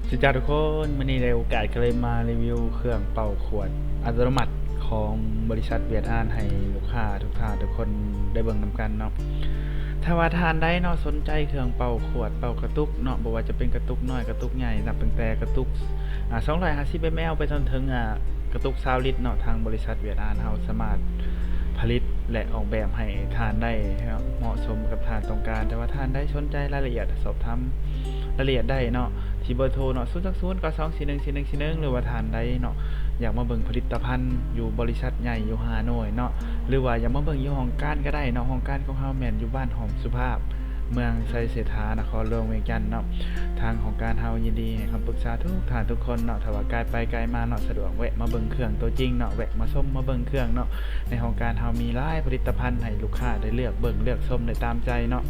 สวัสดีทุกคนวันนี้ได้โอกาสก็เลยมารีวิวเครื่องเป่าขวดอัตโนมัติของบริษัทเวียดอานให้ลูกค้าทุกท่านทุกคนได้เบิ่งนำกันเนาะถ้าว่าทานได้เนาะสนใจเครื่องเป่าขวดเป่ากระตุกเนาะบ่ว่าจะเป็นกระตุกน้อยกระตุกใหญ่นับตั้งแต่กระตุก250 ml ไปจนถึงกระตุก20ลิตรเนาะทางบริษัทเวียดอานเฮาสามารถผลิตและออกแบบให้ทานได้ครับเหมาะสมกับทานต้องการแต่ว่าทานได้สนใจรายละเอียดสอบถามรายละเอียดได้เนาะที่เบอร์โทรเนาะ02092414141หรือว่าทานได้เนาะอยากมาเบิ่งผลิตภัณฑ์อยู่บริษัทใหญ่อยู่ฮานอยเนาะหรือว่าอยากมาเบิ่งอยู่ห้องการก็ได้เนาะห้องการของเฮาแม่นอยู่บ้านหอมสุภาพเมืองไซเสถานครหลวงเวียงจันทน์เนาะทางของการเฮายินดีให้คำปรึกษาทุกท่านทุกคนเนาะถ้าว่าไกลไปไกลมาเนาะสะดวกแวะมาเบิ่งเครื่องตัวจริงเนาะแวะมาชมมาเบิ่งเครื่องเนาะในห้องการเฮามีหลายผลิตภัณฑ์ให้ลูกค้าได้เลือกเบิ่งเลือกชมได้ตามใจเนาะ